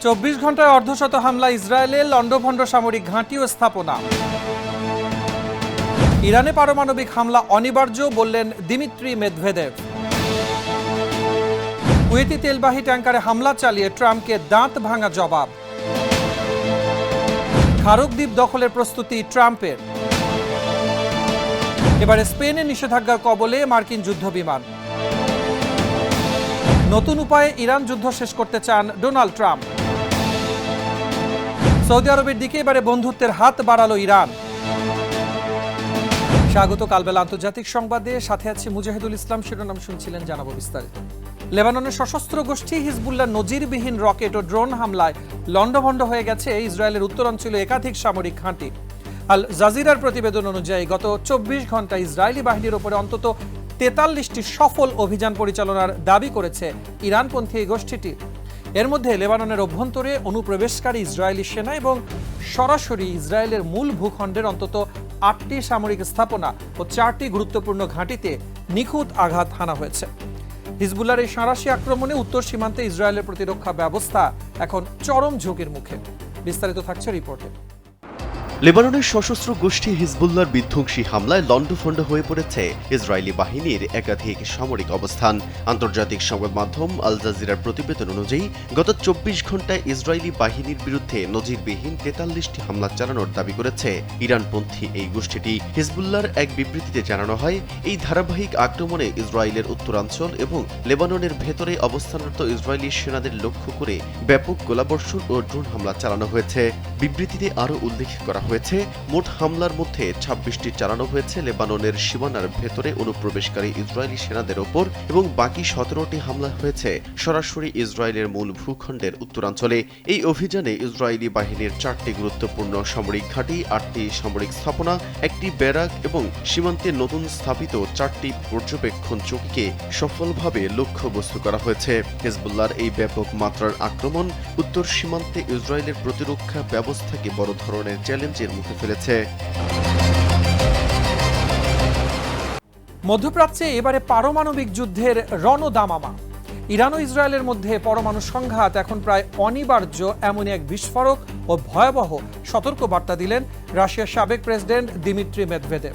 24 ঘন্টায় অর্ধশত হামলা ইসরায়েলে, লন্ডভন্ড সামরিক ঘাঁটি ও স্থাপনা। ইরানে পারমাণবিক হামলা অনিবার্য বললেন দিমিত্রি মেদভেদেভ। কুয়েতি তেলবাহী ট্যাঙ্কারে হামলা চালিয়ে ট্রাম্পকে দাঁত ভাঙা জবাব। খারক দ্বীপ দখলের প্রস্তুতি ট্রাম্পের। এবারে স্পেনে নিষেধাজ্ঞার কবলে মার্কিন যুদ্ধবিমান। নতুন উপায়ে ইরান যুদ্ধ শেষ করতে চান ডোনাল্ড ট্রাম্প। সৌদি আরবের দিকে এবারে বন্ধুত্বের হাত বাড়ালো ইরান। স্বাগত কালবেলা আন্তর্জাতিক সংবাদে, সাথে আছে মুজাহিদুল ইসলাম। শিরোনাম শুনছিলেন, জানাবো বিস্তারিত। লেবাননের সশস্ত্র গোষ্ঠী হিজবুল্লাহ নজিরবিহীন রকেট ও ড্রোন হামলায় লন্ডভন্ড হয়ে গেছে ইসরায়েলের উত্তরাঞ্চলে একাধিক সামরিক ঘাঁটি। আল জাজিরার প্রতিবেদন অনুযায়ী গত 24 ঘন্টায় ইসরায়েলি বাহিনীর ওপরে অন্তত 43টি সফল অভিযান পরিচালনার দাবি করেছে ইরানপন্থী এই গোষ্ঠীটি। এর মধ্যে লেবাননের অভ্যন্তরে অনুপ্রবেশকারী ইসরায়েলি সেনা এবং সরাসরি ইসরায়েলের মূল ভূখণ্ডের অন্তত 8টি সামরিক স্থাপনা ও 4টি গুরুত্বপূর্ণ ঘাঁটিতে নিখুঁত আঘাত হানা হয়েছে। হিজবুল্লাহর এই সাঁড়াশি আক্রমণে উত্তর সীমান্তে ইসরায়েলের প্রতিরক্ষা ব্যবস্থা এখন চরম ঝুঁকির মুখে। বিস্তারিত থাকছে রিপোর্টে। লেবাননের সশস্ত্র গোষ্ঠী হিজবুল্লাহর বিধ্বংসী হামলায় লণ্ডভণ্ড হয়ে পড়েছে ইসরায়েলি বাহিনীর একাধিক সামরিক অবস্থান। আন্তর্জাতিক সংবাদ মাধ্যম আল জাজিরার প্রতিবেদন অনুযায়ী গত 24 ঘন্টায় ইসরায়েলি বাহিনীর বিরুদ্ধে নজিরবিহীন 43টি হামলা চালানোর দাবি করেছে ইরানপন্থী এই গোষ্ঠীটি। হিজবুল্লাহর এক বিবৃতিতে জানানো হয়, এই ধারাবাহিক আক্রমণে ইসরায়েলের উত্তরাঞ্চল এবং লেবাননের ভেতরে অবস্থানরত ইসরায়েলি সেনাদের লক্ষ্য করে ব্যাপক গোলাবর্ষণ ও ড্রোন হামলা চালানো হয়েছে। বিবৃতিতে আরও উল্লেখ করা হয়েছে, মোট হামলার মধ্যে 26টি চালানো হয়েছে লেবাননের সীমানার ভেতরে অনুপ্রবেশকারী ইসরায়েলি সেনাদের ওপর এবং বাকি 17টি হামলা হয়েছে সরাসরি ইসরায়েলের মূল ভূখণ্ডের উত্তরাঞ্চলে। এই অভিযানে ইসরায়েলি বাহিনীর 4টি গুরুত্বপূর্ণ সামরিক ঘাঁটি, 8টি সামরিক স্থাপনা, একটি ব্যারাক এবং সীমান্তে নতুন স্থাপিত 4টি পর্যবেক্ষণ চৌকিকে সফলভাবে লক্ষ্যবস্তু করা হয়েছে। হিজবুল্লাহর এই ব্যাপক মাত্রার আক্রমণ উত্তর সীমান্তে ইসরায়েলের প্রতিরক্ষা ব্যবস্থাকে বড় ধরনের চ্যালেঞ্জের মুখে ফেলেছে। মধ্যপ্রাচ্যে এবারে পারমাণবিক যুদ্ধের রণদামামা। ইরান ও ইসরায়েলের মধ্যে পরমাণু সংঘাত এখন প্রায় অনিবার্য, এমনই এক বিস্ফোরক ও ভয়াবহ সতর্ক বার্তা দিলেন রাশিয়ার সাবেক প্রেসিডেন্ট দিমিত্রি মেদভেদেভ।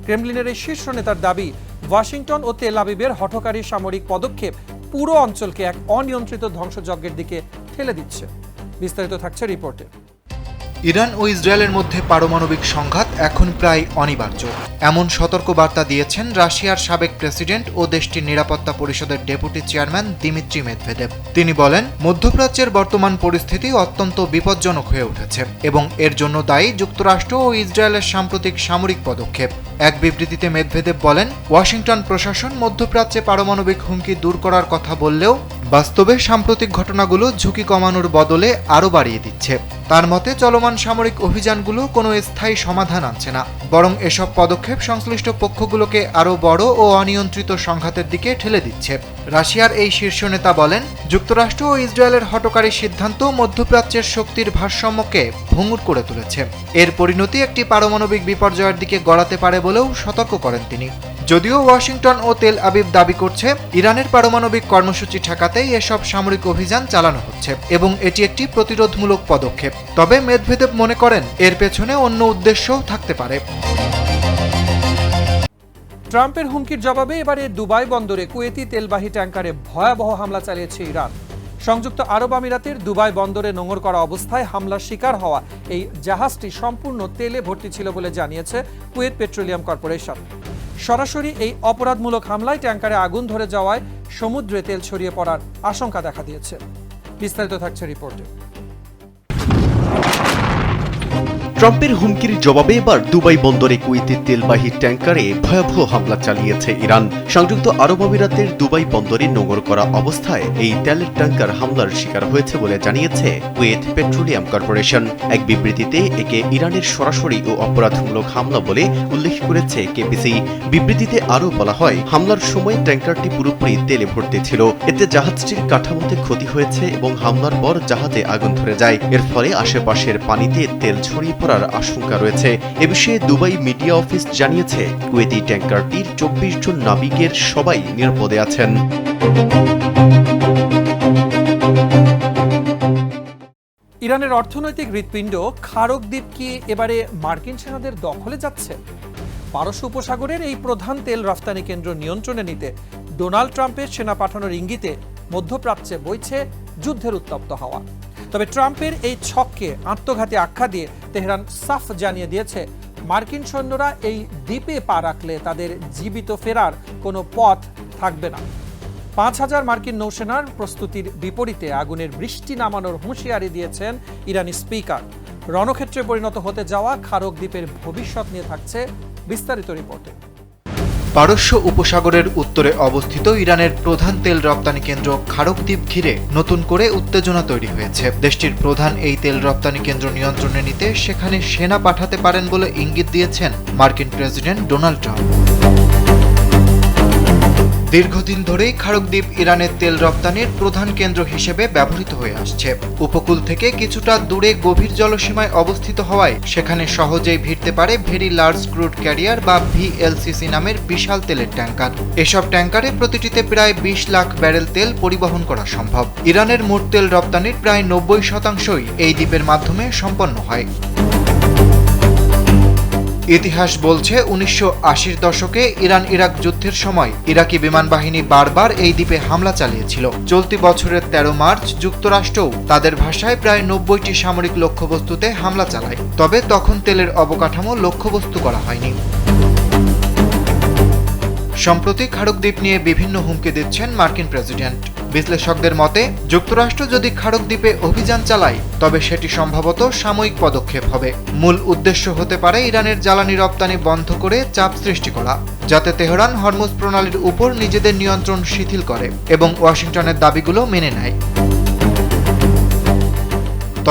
ক্রেমলিনের এই শীর্ষ নেতার দাবি, ওয়াশিংটন ও তেল আবিবের হঠকারী সামরিক পদক্ষেপ পুরো অঞ্চলকে এক অনিয়ন্ত্রিত ধ্বংসযজ্ঞের দিকে ঠেলে দিচ্ছে। বিস্তারিত থাকছে রিপোর্টে। ইরান ও ইসরায়েলের মধ্যে পারমাণবিক সংঘাত এখন প্রায় অনিবার্য, এমন সতর্ক বার্তা দিয়েছেন রাশিয়ার সাবেক প্রেসিডেন্ট ও দেশটির নিরাপত্তা পরিষদের ডেপুটি চেয়ারম্যান দিমিত্রি মেদভেদেভ। তিনি বলেন, মধ্যপ্রাচ্যের বর্তমান পরিস্থিতি অত্যন্ত বিপজ্জনক হয়ে উঠেছে এবং এর জন্য দায়ী যুক্তরাষ্ট্র ও ইসরায়েলের সাম্প্রতিক সামরিক পদক্ষেপ। এক বিবৃতিতে মেদভেদেভ বলেন, ওয়াশিংটন প্রশাসন মধ্যপ্রাচ্যে পারমাণবিক হুমকি দূর করার কথা বললেও বাস্তবে সাম্প্রতিক ঘটনাগুলো ঝুঁকি কমানোর বদলে আরও বাড়িয়ে দিচ্ছে। তার মতে, চলমান সামরিক অভিযানগুলো কোনো স্থায়ী সমাধান আনছে না, বরং এসব পদক্ষেপ সংশ্লিষ্ট পক্ষগুলোকে আরও বড় ও অনিয়ন্ত্রিত সংঘাতের দিকে ঠেলে দিচ্ছে। রাশিয়ার এই শীর্ষ নেতা বলেন, যুক্তরাষ্ট্র ও ইসরায়েলের হঠকারী সিদ্ধান্ত মধ্যপ্রাচ্যের শক্তির ভারসাম্যকে ভঙ্গুর করে তুলেছে। এর পরিণতি একটি পারমাণবিক বিপর্যয়ের দিকে গড়াতে পারে বলেও সতর্ক করেন তিনি। যদিও ওয়াশিংটন ও তেল আবিব দাবি করছে, ইরানের পারমাণবিক কর্মসূচি ঠেকাতেই এসব সামরিক অভিযান চালানো হচ্ছে এবং এটি একটি প্রতিরোধমূলক পদক্ষেপ। তবে মেদভেদেভ মনে করেন, এর পেছনে অন্য উদ্দেশ্যও থাকতে পারে। ট্রাম্পের হুমকির জবাবে এবারে দুবাই বন্দরে কুয়েতি তেলবাহী ট্যাঙ্কারে ভয়াবহ হামলা চালিয়েছে ইরান। সংযুক্ত আরব আমিরাতের দুবাই বন্দরে নোঙর করা অবস্থায় হামলার শিকার হওয়া এই জাহাজটি সম্পূর্ণ তেলে ভর্তি ছিল বলে জানিয়েছে কুয়েত পেট্রোলিয়াম কর্পোরেশন। সরাসরি এই অপরাধমূলক হামলায় ট্যাঙ্কারে আগুন ধরে যাওয়ায় সমুদ্রে তেল ছড়িয়ে পড়ার আশঙ্কা দেখা দিয়েছে। বিস্তারিত থাকছে রিপোর্টে। ট্রাম্পের হুমকির জবাবে এবার দুবাই বন্দরে কুয়েতের তেলবাহী ট্যাঙ্কারে ভয়াবহ হামলা চালিয়েছে ইরান। সংযুক্ত আরব আমিরাতের দুবাই বন্দরে নোঙর করা অবস্থায় এই তেলের ট্যাঙ্কার হামলার শিকার হয়েছে বলে জানিয়েছে কুয়েত পেট্রোলিয়াম কর্পোরেশন। এক বিবৃতিতে একে ইরানের সরাসরি ও অপরাধমূলক হামলা বলে উল্লেখ করেছে কেবিসি। বিবৃতিতে আরও বলা হয়, হামলার সময় ট্যাঙ্কারটি পুরোপুরি তেলে ভর্তি ছিল। এতে জাহাজটির কাঠামোতে ক্ষতি হয়েছে এবং হামলার পর জাহাজে আগুন ধরে যায়। এর ফলে আশেপাশের পানিতে তেল ছড়িয়ে পড়ার আশঙ্কা রয়েছে। এ বিষয়ে দুবাই মিডিয়া অফিস জানিয়েছে, কুয়েতি ট্যাঙ্কারটির 24 জন নাবিকের সবাই নিরাপদে আছেন। ইরানের অর্থনৈতিক হৃৎপিণ্ড খারক দ্বীপ কি এবারে মার্কিন সেনাদের দখলে যাচ্ছে? পারস্য উপসাগরের এই প্রধান তেল রফতানি কেন্দ্র নিয়ন্ত্রণে নিতে ডোনাল্ড ট্রাম্পের সেনা পাঠানোর ইঙ্গিতে মধ্যপ্রাচ্যে বইছে যুদ্ধের উত্তপ্ত হাওয়া। তবে ট্রাম্পের এই ছককে আত্মঘাতী আখ্যা দিয়ে তেহরান সাফ জানিয়ে দিয়েছে, মার্কিন সৈন্যরা এই দ্বীপে পা রাখলে তাদের জীবিত ফেরার কোনো পথ থাকবে না। ৫,০০০ মার্কিন নৌসেনার প্রস্তুতির বিপরীতে আগুনের বৃষ্টি নামানোর হুঁশিয়ারি দিয়েছেন ইরানি স্পিকার। রণক্ষেত্রে পরিণত হতে যাওয়া খারক দ্বীপের ভবিষ্যৎ নিয়ে থাকছে বিস্তারিত রিপোর্টে। পারস্য উপসাগরের উত্তরে অবস্থিত ইরানের প্রধান তেল রপ্তানি কেন্দ্র খারক দ্বীপ ঘিরে নতুন করে উত্তেজনা তৈরি হয়েছে। দেশটির প্রধান এই তেল রপ্তানি কেন্দ্র নিয়ন্ত্রণে নিতে সেখানে সেনা পাঠাতে পারেন বলে ইঙ্গিত দিয়েছেন মার্কিন প্রেসিডেন্ট ডোনাল্ড ট্রাম্প। দীর্ঘদিন ধরেই খারক দ্বীপ ইরানের তেল রপ্তানির প্রধান কেন্দ্র হিসেবে ব্যবহৃত হয়ে আসছে। উপকূল থেকে কিছুটা দূরে গভীর জলসীমায় অবস্থিত হওয়ায় সেখানে সহজেই ভিড়তে পারে ভেরি লার্জ ক্রুড ক্যারিয়ার বা ভিএলসিসি নামের বিশাল তেলের ট্যাঙ্কার। এসব ট্যাঙ্কারে প্রতিটিতে প্রায় ২০ লাখ ব্যারেল তেল পরিবহন করা সম্ভব। ইরানের মোট তেল রপ্তানির প্রায় ৯০% এই দ্বীপের মাধ্যমে সম্পন্ন হয়। ইতিহাস বলছে ১৯৮০ দশকে ইরান ইরাক যুদ্ধের সময় ইরাকি বিমান বাহিনী বারবার এই দ্বীপে হামলা চালিয়েছিল। চলতি বছরের ১৩ মার্চ যুক্তরাষ্ট্রও তাদের ভাষায় প্রায় ৯০টি সামরিক লক্ষ্যবস্তুতে হামলা চালায়। তবে তখন তেলের অবকাঠামো লক্ষ্যবস্তু করা হয়নি। সম্প্রতি খারক দ্বীপ নিয়ে বিভিন্ন হুমকি দিচ্ছেন মার্কিন প্রেসিডেন্ট। বিশ্লেষকদের মতে, যুক্তরাষ্ট্র যদি খারক দ্বীপে অভিযান চালায় তবে সেটি সম্ভবত সাময়িক পদক্ষেপ হবে। মূল উদ্দেশ্য হতে পারে ইরানের জ্বালানি রপ্তানি বন্ধ করে চাপ সৃষ্টি করা, যাতে তেহরান হরমুজ প্রণালীর উপর নিজেদের নিয়ন্ত্রণ শিথিল করে এবং ওয়াশিংটনের দাবিগুলো মেনে নেয়।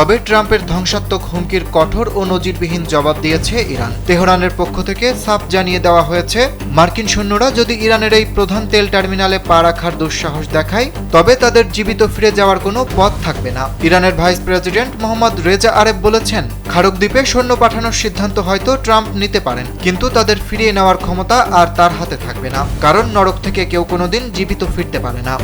তবে ট্রাম্পের ধ্বংসাত্মক হুমকির কঠোর ও নজিরবিহীন জবাব দিয়েছে ইরান। তেহরানের পক্ষ থেকে সাফ জানিয়ে দেওয়া হয়েছে, মার্কিন সৈন্যরা যদি ইরানের এই প্রধান তেল টার্মিনালে পা রাখার দুঃসাহস দেখায় তবে তাদের জীবিত ফিরে যাওয়ার কোনো পথ থাকবে না। ইরানের ভাইস প্রেসিডেন্ট মোহাম্মদ রেজা আরেফ বলেছেন, খারক দ্বীপে সৈন্য পাঠানোর সিদ্ধান্ত হয়তো ট্রাম্প নিতে পারেন, কিন্তু তাদের ফিরিয়ে নেওয়ার ক্ষমতা আর তার হাতে থাকবে না, কারণ নরক থেকে কেউ কোনোদিন জীবিত ফিরতে পারে না।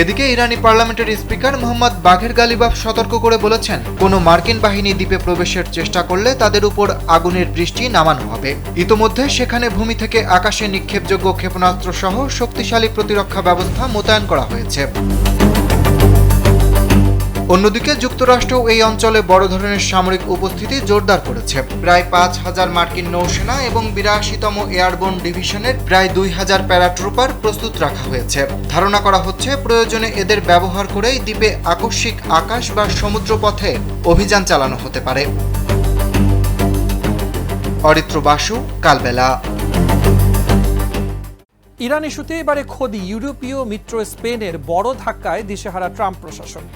এদিকে ইরানি পার্লামেন্টের স্পিকার মোহাম্মদ বাঘের গালিবাফ সতর্ক করে বলেছেন, কোনো মার্কিন বাহিনী দ্বীপে প্রবেশের চেষ্টা করলে তাদের উপর আগুনের বৃষ্টি নামানো হবে। ইতোমধ্যে সেখানে ভূমি থেকে আকাশে নিক্ষেপযোগ্য ক্ষেপণাস্ত্র সহ শক্তিশালী প্রতিরক্ষা ব্যবস্থা মোতায়েন করা হয়েছে। অন্যদিকে যুক্তরাষ্ট্র এই অঞ্চলে বড় ধরনের সামরিক উপস্থিতি জোরদার করেছে। প্রায় ৫,০০০ মার্কিন নৌসেনা এবং ৮২তম এয়ারবোর্ন ডিভিশনের প্রায় ২,০০০ প্যারাট্রুপার প্রস্তুত রাখা হয়েছে। ধারণা করা হচ্ছে প্রয়োজনে এদের ব্যবহার করেই দ্বীপে আকস্মিক আকাশ বা সমুদ্রপথে অভিযান চালানো হতে পারে। অরিত্র বাসু, কালবেলা। ইরান ইস্যুতে এবারে খোদ ইউরোপীয় মিত্র স্পেনের বড় ধাক্কায় দিশেহারা ট্রাম্প প্রশাসন।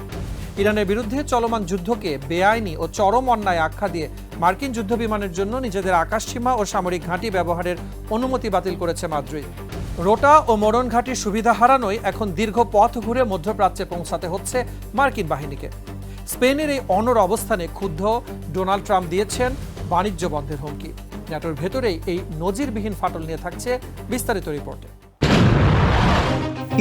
ইরানের বিরুদ্ধে চলমান যুদ্ধকে বেআইনি ও চরম অন্যায় আখ্যা দিয়ে মার্কিন যুদ্ধবিমানের জন্য নিজেদের আকাশসীমা ও সামরিক ঘাঁটি ব্যবহারের অনুমতি বাতিল করেছে মাদ্রিদ। রোটা ও মোরন ঘাঁটির সুবিধা হারানোয় এখন দীর্ঘ পথ ঘুরে মধ্যপ্রাচ্যে পৌঁছাতে হচ্ছে মার্কিন বাহিনীকে। স্পেনের এই অনড় অবস্থানে ক্ষুব্ধ ডোনাল্ড ট্রাম্প দিয়েছেন বাণিজ্য বন্ধের হুমকি। ন্যাটোর ভেতরেই এই নজিরবিহীন ফাটল নিয়ে থাকছে বিস্তারিত রিপোর্টে।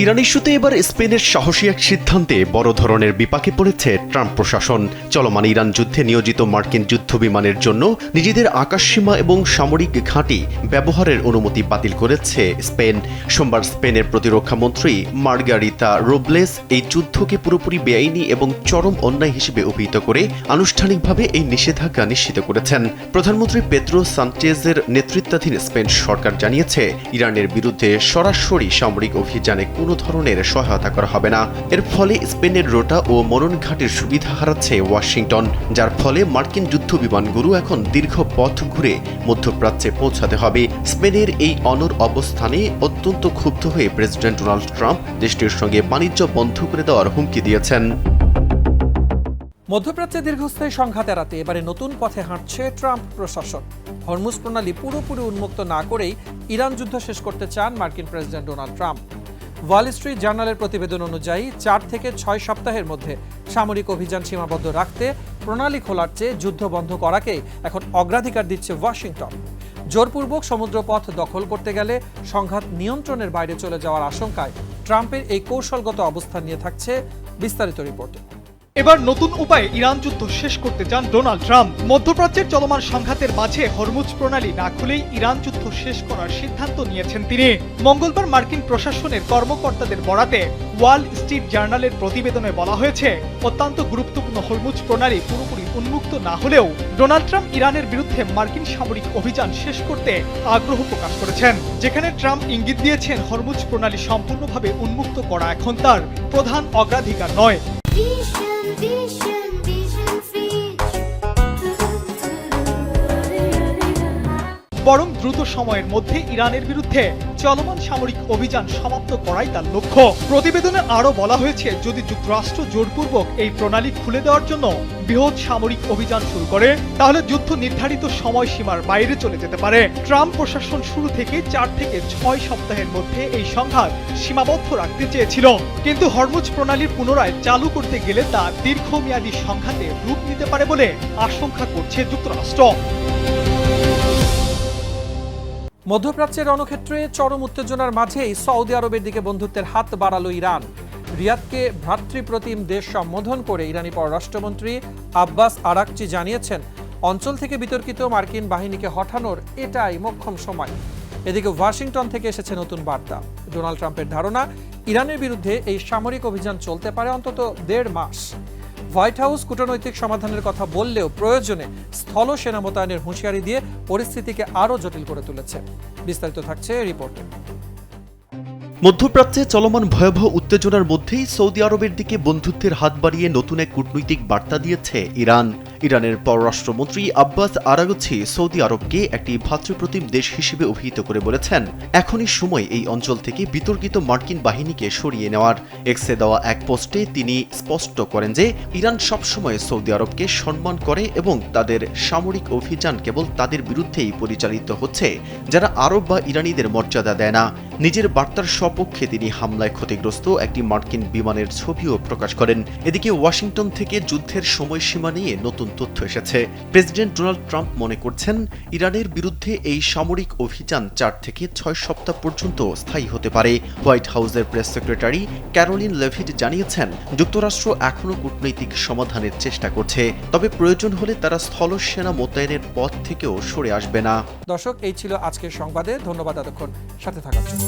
ইরান ইস্যুতে এবার স্পেনের সাহসী এক সিদ্ধান্তে বড় ধরনের বিপাকে পড়েছে ট্রাম্প প্রশাসন। চলমান ইরান যুদ্ধে নিয়োজিত মার্কিন যুদ্ধবিমানের জন্য নিজেদের আকাশসীমা এবং সামরিক ঘাঁটি ব্যবহারের অনুমতি বাতিল করেছে স্পেন। সোমবার স্পেনের প্রতিরক্ষা মন্ত্রী মার্গারিতা রোবলেস এই যুদ্ধকে পুরোপুরি বেআইনি এবং চরম অন্যায় হিসেবে অভিহিত করে আনুষ্ঠানিকভাবে এই নিষেধাজ্ঞা নিশ্চিত করেছেন। প্রধানমন্ত্রী পেদ্রো সানচেজের নেতৃত্বাধীন স্পেন সরকার জানিয়েছে, ইরানের বিরুদ্ধে সরাসরি সামরিক অভিযানে কোনো ধরনের সহায়তা করা হবে না। এর ফলে স্পেনের রোটা ও মোরন ঘাটের সুবিধা হারাচ্ছে ওয়াশিংটন, যার ফলে মার্কিন যুদ্ধ বিমানগুলো এখন দীর্ঘ পথ ঘুরে মধ্যপ্রাচ্যে পৌঁছাতে হবে। স্পেনের এই অনড় অবস্থানে অত্যন্ত ক্ষুব্ধ হয়ে প্রেসিডেন্ট ডোনাল্ড ট্রাম্প দেশটির সঙ্গে বাণিজ্য বন্ধ করে দেওয়ার হুমকি দিয়েছেন। মধ্যপ্রাচ্যে দীর্ঘস্থায়ী সংঘাত এড়াতে এবারে নতুন পথে হাঁটছে ট্রাম্প প্রশাসন। হরমুজ প্রণালী পুরোপুরি উন্মুক্ত না করেই ইরান যুদ্ধ শেষ করতে চান মার্কিন president Donald Trump. Wall street জার্নালের প্রতিবেদন অনুযায়ী ৪ থেকে ৬ সপ্তাহের মধ্যে সামরিক অভিযান সীমাবদ্ধ রাখতে প্রণালী খোলার চেয়ে যুদ্ধ বন্ধ করাকেই এখন অগ্রাধিকার দিচ্ছে ওয়াশিংটন। জোরপূর্বক সমুদ্রপথ দখল করতে গেলে সংঘাত নিয়ন্ত্রণের বাইরে চলে যাওয়ার আশঙ্কায় ট্রাম্পের এই কৌশলগত অবস্থান নিয়ে থাকছে বিস্তারিত রিপোর্টে। এবার নতুন উপায়ে ইরান যুদ্ধ শেষ করতে চান ডোনাল্ড ট্রাম্প। মধ্যপ্রাচ্যের চলমান সংঘাতের মাঝে হরমুজ প্রণালী না খুলেই ইরান যুদ্ধ শেষ করার সিদ্ধান্ত নিয়েছেন তিনি। মঙ্গলবার মার্কিন প্রশাসনের কর্মকর্তাদের বরাতে ওয়াল স্ট্রিট জার্নালের প্রতিবেদনে বলা হয়েছে, অত্যন্ত গুরুত্বপূর্ণ হরমুজ প্রণালী পুরোপুরি উন্মুক্ত না হলেও ডোনাল্ড ট্রাম্প ইরানের বিরুদ্ধে মার্কিন সামরিক অভিযান শেষ করতে আগ্রহ প্রকাশ করেছেন। যেখানে ট্রাম্প ইঙ্গিত দিয়েছেন হরমুজ প্রণালী সম্পূর্ণভাবে উন্মুক্ত করা এখন তার প্রধান অগ্রাধিকার নয়। বরং দ্রুত সময়ের মধ্যে ইরানের বিরুদ্ধে চলমান সামরিক অভিযান সমাপ্ত করাই তার লক্ষ্য। প্রতিবেদনে আরও বলা হয়েছে, যদি যুক্তরাষ্ট্র জোরপূর্বক এই প্রণালী খুলে দেওয়ার জন্য বৃহৎ সামরিক অভিযান শুরু করে, তাহলে যুদ্ধ নির্ধারিত সময়সীমার বাইরে চলে যেতে পারে। ট্রাম্প প্রশাসন শুরু থেকে 4 থেকে 6 সপ্তাহের মধ্যে এই সংঘাত সীমাবদ্ধ রাখতে চেয়েছিল, কিন্তু হরমুজ প্রণালীর পুনরায় চালু করতে গেলে তা দীর্ঘমেয়াদী সংঘাতে রূপ নিতে পারে বলে আশঙ্কা করছে যুক্তরাষ্ট্র। মধ্যপ্রাচ্যের রণক্ষেত্রে চরম উত্তেজনার মাঝেই সৌদি আরবের দিকে বন্ধুত্বের হাত বাড়ালো ইরান। রিয়াদকে ভ্রাতৃপ্রতিম দেশ সম্বোধন করে ইরানি পররাষ্ট্রমন্ত্রী আব্বাস আরাকচি জানিয়েছেন, অঞ্চল থেকে বিতর্কিত মার্কিন বাহিনীকে হটানোর এটাই মোক্ষম সময়। এদিকে ওয়াশিংটন থেকে এসেছে নতুন বার্তা। ডোনাল্ড ট্রাম্পের ধারণা, ইরানের বিরুদ্ধে এই সামরিক অভিযান চলতে পারে অন্তত 1.5 মাস। হোয়াইট হাউস কূটনৈতিক সমাধানের কথা বললেও প্রয়োজনে স্থল সেনা মোতায়েনের হুঁশিয়ারি দিয়ে পরিস্থিতিকে আরও জটিল করে তুলেছে। বিস্তারিত থাকছে রিপোর্টে। মধ্যপ্রাচ্যে চলমান ভয়াবহ উত্তেজনার মধ্যেই সৌদি আরবের দিকে বন্ধুত্বের হাত বাড়িয়ে নতুন এক কূটনৈতিক বার্তা দিয়েছে ইরান। ইরানের পররাষ্ট্রমন্ত্রী আব্বাস আরাগচি সৌদি আরবকে একটি ভ্রাতৃপ্রতিম দেশ হিসেবে অভিহিত করে বলেছেন, এখনই সময় এই অঞ্চল থেকে বিতর্কিত মার্কিন বাহিনীকে সরিয়ে নেওয়ার। এক্সে দেওয়া এক পোস্টে তিনি স্পষ্ট করেন যে ইরান সবসময় সৌদি আরবকে সম্মান করে এবং তাদের সামরিক অভিযান কেবল তাদের বিরুদ্ধেই পরিচালিত হচ্ছে যারা আরব বা ইরানিদের মর্যাদা দেয় না। নিজের বার্তার সপক্ষে তিনি হামলায় ক্ষতিগ্রস্ত একটি মার্কিন বিমানের ছবিও প্রকাশ করেন। এদিকে ওয়াশিংটন থেকে যুদ্ধের সময়সীমা নিয়ে নতুন তথ্য এসেছে। প্রেসিডেন্ট ডোনাল্ড ট্রাম্প মনে করছেন, ইরানের বিরুদ্ধে এই সামরিক অভিযান 4 থেকে 6 সপ্তাহ পর্যন্ত স্থায়ী হতে পারে। হোয়াইট হাউসের প্রেস সেক্রেটারি ক্যারোলিন লেভিট জানিয়েছেন, যুক্তরাষ্ট্র এখনও কূটনৈতিক সমাধানের চেষ্টা করছে, তবে প্রয়োজন হলে তারা স্থল সেনা মোতায়েনের পথ থেকেও সরে আসবে না। দর্শক, এই ছিল আজকের সংবাদে। ধন্যবাদ এতক্ষণ সাথে থাকার জন্য।